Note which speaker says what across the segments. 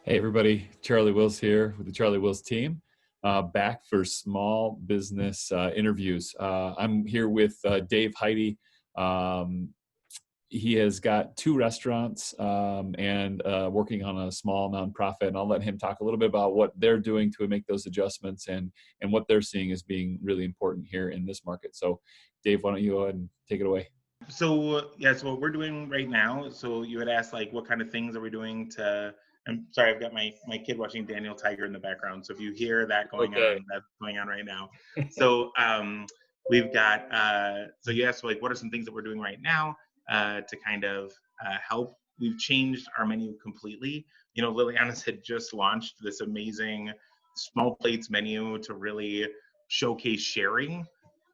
Speaker 1: Hey everybody, Charlie Wills here with the Charlie Wills team, back for small business interviews. I'm here with Dave Heidi. Um, he has got two restaurants and working on a small nonprofit, and I'll let him talk a little bit about what they're doing to make those adjustments and what they're seeing as being really important here in this market. So, Dave, why don't you go ahead and take it away?
Speaker 2: So what we're doing right now, so you had asked like what kind of things are we doing to, I'm sorry, I've got my kid watching Daniel Tiger in the background. So if you hear that going
Speaker 1: Okay.
Speaker 2: on, that's going on right now. So we've got so you asked like what are some things that we're doing right now to kind of help. We've changed our menu completely. Liliana's had just launched this amazing small plates menu to really showcase sharing.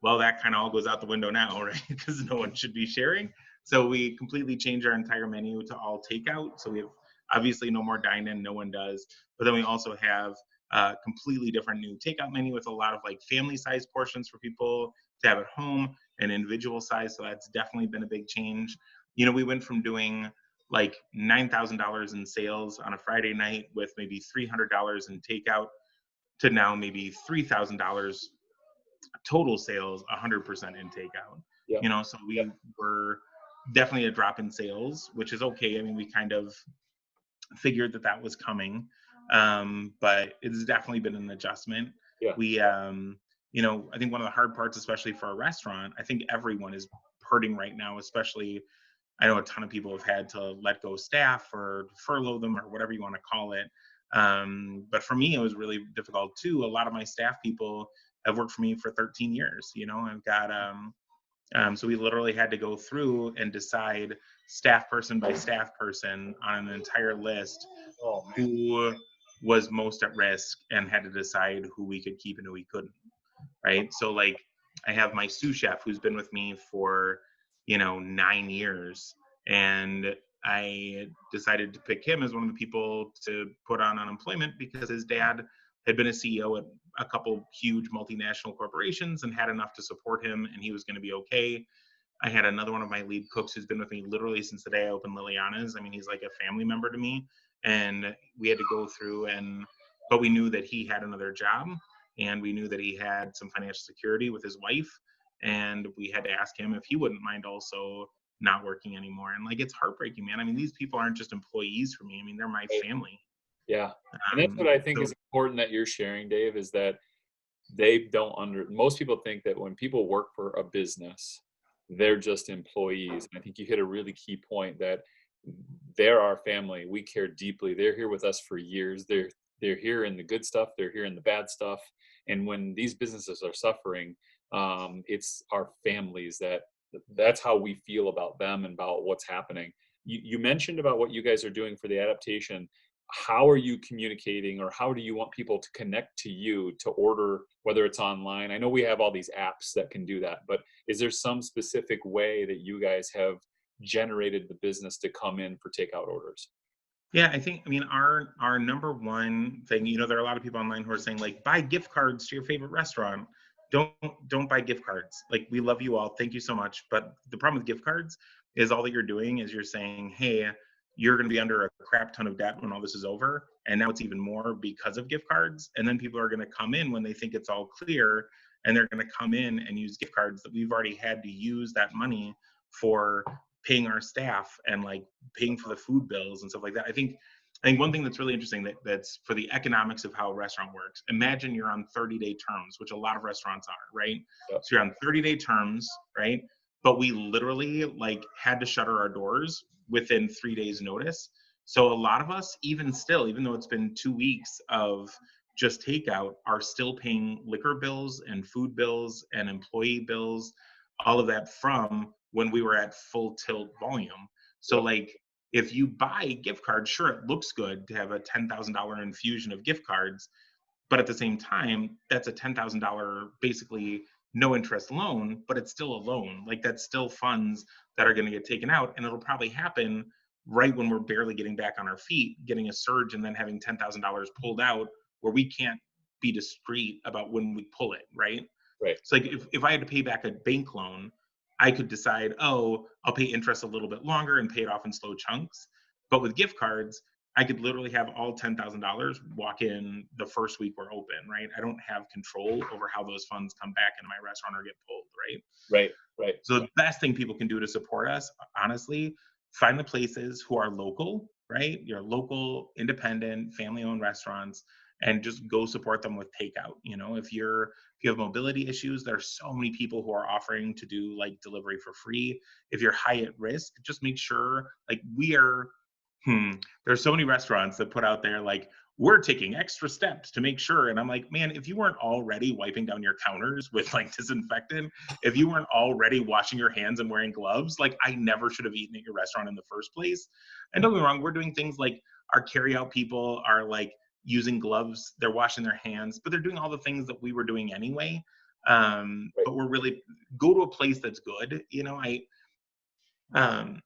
Speaker 2: Well, that kind of all goes out the window now, right? Because no one should be sharing. So we completely changed our entire menu to all takeout. So we have obviously no more dine-in, no one does. But then we also have a completely different new takeout menu with a lot of like family-size portions for people to have at home and individual size. So that's definitely been a big change. We went from doing like $9,000 in sales on a Friday night with maybe $300 in takeout to now maybe $3,000 total sales 100% in takeout.
Speaker 1: Yeah.
Speaker 2: So we were definitely a drop in sales, which is okay. I mean, we kind of figured that was coming, but it's definitely been an adjustment.
Speaker 1: Yeah.
Speaker 2: We I think one of the hard parts, especially for a restaurant, I think everyone is hurting right now, especially I know a ton of people have had to let go staff or furlough them or whatever you want to call it. But for me, it was really difficult too. A lot of my staff people have worked for me for 13 years. I've got so we literally had to go through and decide staff person by staff person on an entire list
Speaker 1: Oh man.
Speaker 2: who was most at risk and had to decide who we could keep and who we couldn't. Right. So like I have my sous chef who's been with me for 9 years, and I decided to pick him as one of the people to put on unemployment because his dad had been a CEO at a couple huge multinational corporations and had enough to support him, and he was going to be okay. I had another one of my lead cooks who's been with me literally since the day I opened Liliana's. I mean, he's like a family member to me. And we had to go through but we knew that he had another job, and we knew that he had some financial security with his wife. And we had to ask him if he wouldn't mind also not working anymore. And like, it's heartbreaking, man. I mean, these people aren't just employees for me. I mean, they're my family.
Speaker 1: Yeah. And that's what I think
Speaker 2: So
Speaker 1: is important that you're sharing, Dave, is that they don't most people think that when people work for a business, they're just employees. And I think you hit a really key point that they're our family. We care deeply. They're here with us for years. They're here in the good stuff. They're here in the bad stuff. And when these businesses are suffering, it's our families that's how we feel about them and about what's happening. You mentioned about what you guys are doing for the adaptation. How are you communicating, or how do you want people to connect to you to order, whether it's online? I know we have all these apps that can do that, but is there some specific way that you guys have generated the business to come in for takeout orders?
Speaker 2: yeah, I mean, our number one thing, there are a lot of people online who are saying like buy gift cards to your favorite restaurant. Don't don't buy gift cards. Like, we love you all. Thank you so much. But the problem with gift cards is all that you're doing is you're saying, hey, you're going to be under a crap ton of debt when all this is over. And now it's even more because of gift cards. And then people are going to come in when they think it's all clear, and they're going to come in and use gift cards that we've already had to use that money for paying our staff and like paying for the food bills and stuff like that. I think one thing that's really interesting that's for the economics of how a restaurant works. Imagine you're on 30-day terms, which a lot of restaurants are, right?
Speaker 1: Yep.
Speaker 2: So you're on 30-day terms, right? But we literally like had to shutter our doors within 3 days notice. So a lot of us, even still, even though it's been 2 weeks of just takeout, are still paying liquor bills and food bills and employee bills, all of that from when we were at full tilt volume. So
Speaker 1: Yep.
Speaker 2: like, if you buy gift cards, sure, it looks good to have a $10,000 infusion of gift cards, but at the same time, that's a $10,000 basically no interest loan, but it's still a loan. Like, that's still funds that are going to get taken out, and it'll probably happen right when we're barely getting back on our feet, getting a surge, and then having $10,000 pulled out where we can't be discreet about when we pull it, right?
Speaker 1: Right.
Speaker 2: So like, if I had to pay back a bank loan, I could decide, oh, I'll pay interest a little bit longer and pay it off in slow chunks. But with gift cards, I could literally have all $10,000 walk in the first week we're open, right? I don't have control over how those funds come back into my restaurant or get pulled, right?
Speaker 1: Right, right.
Speaker 2: So the best thing people can do to support us, honestly, find the places who are local, right? Your local, independent, family-owned restaurants, and just go support them with takeout. You know, if you have mobility issues, there's so many people who are offering to do like delivery for free. If you're high at risk, just make sure like we are. There's so many restaurants that put out there like we're taking extra steps to make sure. And I'm like, man, if you weren't already wiping down your counters with like disinfectant, if you weren't already washing your hands and wearing gloves, like I never should have eaten at your restaurant in the first place. And don't get me wrong, we're doing things like our carryout people are like using gloves, they're washing their hands, but they're doing all the things that we were doing anyway.
Speaker 1: Right.
Speaker 2: But we're really go to a place that's good. Um,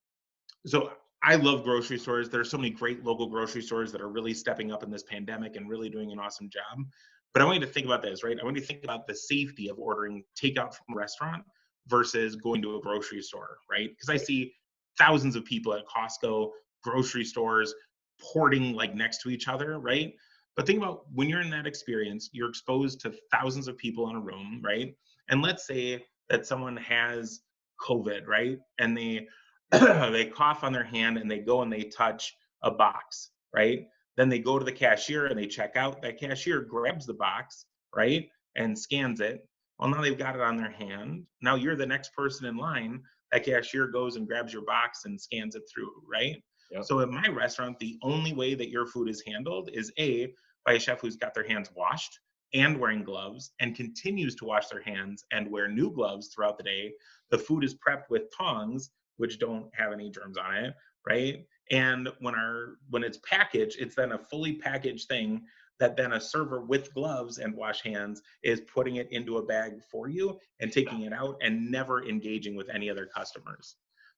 Speaker 2: so I love grocery stores. There are so many great local grocery stores that are really stepping up in this pandemic and really doing an awesome job. But I want you to think about this, right? I want you to think about the safety of ordering takeout from a restaurant versus going to a grocery store, right? Because I see thousands of people at Costco, grocery stores, porting like next to each other, right? But think about when you're in that experience, you're exposed to thousands of people in a room, right? And let's say that someone has COVID, right? And they they cough on their hand and they go and they touch a box, right? Then they go to the cashier and they check out. That cashier grabs the box, right? And scans it. Well, now they've got it on their hand. Now you're the next person in line. That cashier goes and grabs your box and scans it through, right?
Speaker 1: Yep.
Speaker 2: So at my restaurant, the only way that your food is handled is A, by a chef who's got their hands washed and wearing gloves and continues to wash their hands and wear new gloves throughout the day. The food is prepped with tongs which don't have any germs on it, right? And when it's packaged, it's then a fully packaged thing that then a server with gloves and wash hands is putting it into a bag for you and taking it out and never engaging with any other customers.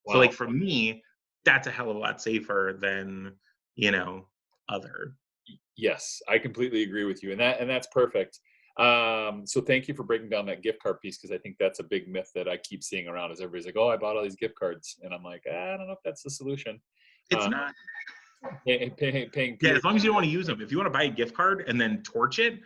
Speaker 2: So
Speaker 1: Wow.
Speaker 2: like for me, that's a hell of a lot safer than, you know, other.
Speaker 1: Yes, I completely agree with you, and that's perfect. So thank you for breaking down that gift card piece because I think that's a big myth that I keep seeing around. Is everybody's like, "Oh, I bought all these gift cards," and I'm like, I don't know if that's the solution.
Speaker 2: It's
Speaker 1: Uh,
Speaker 2: not.
Speaker 1: paying
Speaker 2: Yeah,
Speaker 1: peer.
Speaker 2: as long as you don't want to use them. If you want to buy a gift card and then torch it,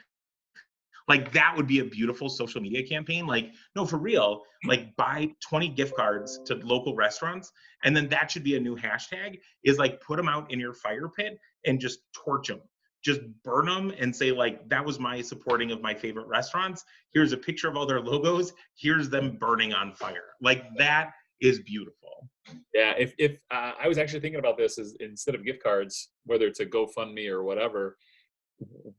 Speaker 2: like that would be a beautiful social media campaign. Like, no, for real, like buy 20 gift cards to local restaurants. And then that should be a new hashtag is like put them out in your fire pit and just torch them. Just burn them and say, like, that was my supporting of my favorite restaurants. Here's a picture of all their logos. Here's them burning on fire. Like, that is beautiful.
Speaker 1: Yeah, if I was actually thinking about this is instead of gift cards, whether it's a GoFundMe or whatever,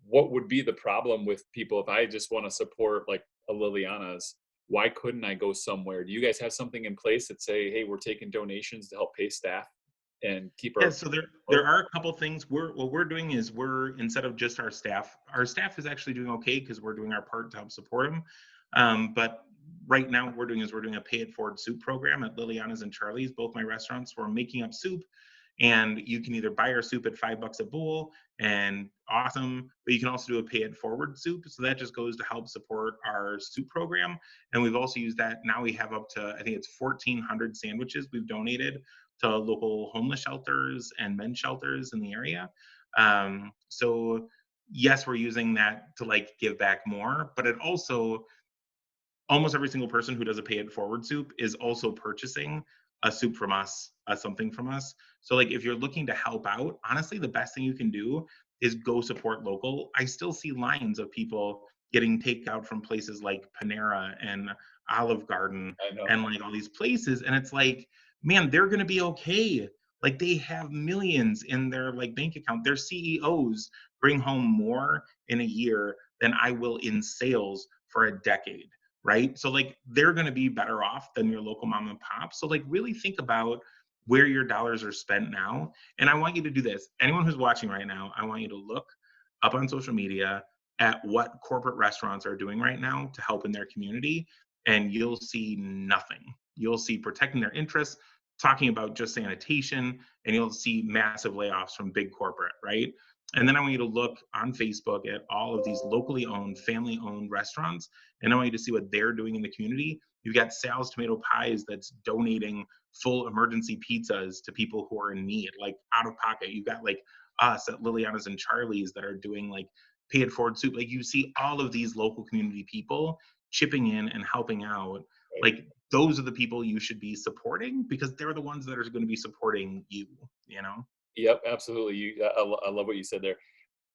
Speaker 1: what would be the problem with people if I just want to support like a Liliana's? Why couldn't I go somewhere? Do you guys have something in place that say, hey, we're taking donations to help pay staff and keep
Speaker 2: Yeah,
Speaker 1: our
Speaker 2: so there are a couple things. What we're doing is we're instead of just our staff is actually doing okay because we're doing our part to help support them. But right now, what we're doing is we're doing a pay it forward soup program at Liliana's and Charlie's, both my restaurants. We're making up soup, and you can either buy our soup at $5 a bowl, and awesome, but you can also do a pay it forward soup. So that just goes to help support our soup program. And we've also used that. Now we have up to I think it's 1,400 sandwiches we've donated to local homeless shelters and men's shelters in the area. So yes, we're using that to like give back more, but it also almost every single person who does a pay it forward soup is also purchasing a soup from us, something from us. So like if you're looking to help out, honestly, the best thing you can do is go support local. I still see lines of people getting takeout from places like Panera and Olive Garden
Speaker 1: I know.
Speaker 2: and like all these places. And it's like, man, they're gonna be okay. Like they have millions in their like bank account. Their CEOs bring home more in a year than I will in sales for a decade, right? So like they're going to be better off than your local mom and pop. So like really think about where your dollars are spent now. And I want you to do this. Anyone who's watching right now, I want you to look up on social media at what corporate restaurants are doing right now to help in their community, and you'll see nothing. You'll see protecting their interests, talking about just sanitation, and you'll see massive layoffs from big corporate, right? And then I want you to look on Facebook at all of these locally owned, family owned restaurants. And I want you to see what they're doing in the community. You've got Sal's Tomato Pies that's donating full emergency pizzas to people who are in need, like out of pocket. You've got like us at Liliana's and Charlie's that are doing like pay it forward soup. Like you see all of these local community people chipping in and helping out.
Speaker 1: Right.
Speaker 2: Like those are the people you should be supporting because they're the ones that are going to be supporting you, you know?
Speaker 1: Yep, absolutely. I love what you said there.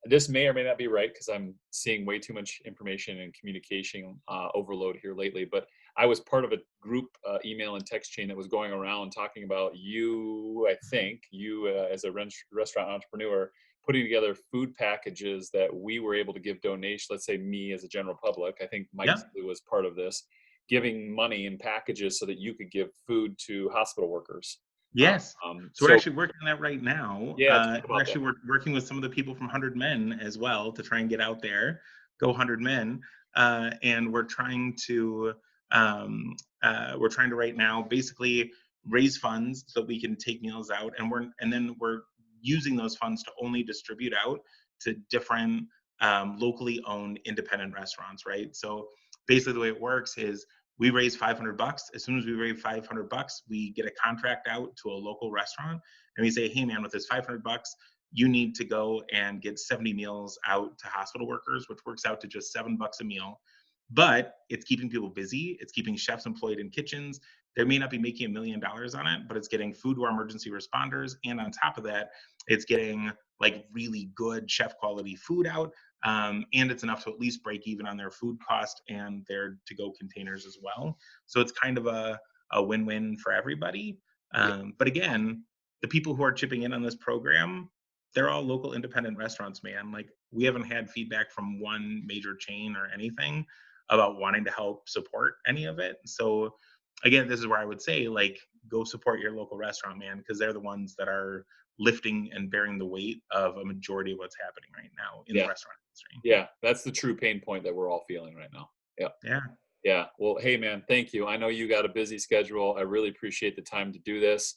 Speaker 1: This may or may not be right because I'm seeing way too much information and communication overload here lately. But I was part of a group email and text chain that was going around talking about you. I think you, as a restaurant entrepreneur, putting together food packages that we were able to give donation. Let's say me as a general public. I think Mike
Speaker 2: Yep.
Speaker 1: was part of this, giving money in packages so that you could give food to hospital workers. Uh,
Speaker 2: Yes. So we're
Speaker 1: so
Speaker 2: actually working on that right now.
Speaker 1: yeah, talk
Speaker 2: We're
Speaker 1: about that.
Speaker 2: actually working with some of the people from 100 Men as well to try and get out there, go 100 Men, and we're trying to right now basically raise funds so we can take meals out, and then we're using those funds to only distribute out to different locally owned independent restaurants, right? So basically, the way it works is we raise 500 bucks. As soon as we raise 500 bucks, we get a contract out to a local restaurant and we say, hey man, with this 500 bucks, you need to go and get 70 meals out to hospital workers, which works out to just $7 a meal. But it's keeping people busy. It's keeping chefs employed in kitchens. They may not be making $1 million on it, but it's getting food to our emergency responders. And on top of that, it's getting like really good chef quality food out, and it's enough to at least break even on their food cost and their to go containers as well. So it's kind of a win win for everybody. But again, the people who are chipping in on this program, they're all local independent restaurants, man. Like we haven't had feedback from one major chain or anything about wanting to help support any of it. So again, this is where I would say, like, go support your local restaurant, man, because they're the ones that are lifting and bearing the weight of a majority of what's happening right now in the
Speaker 1: Yeah.
Speaker 2: restaurant industry.
Speaker 1: Yeah, that's the true pain point that we're all feeling right now. Yeah.
Speaker 2: Yeah.
Speaker 1: Yeah. Well, hey man, thank you. I know you got a busy schedule. I really appreciate the time to do this.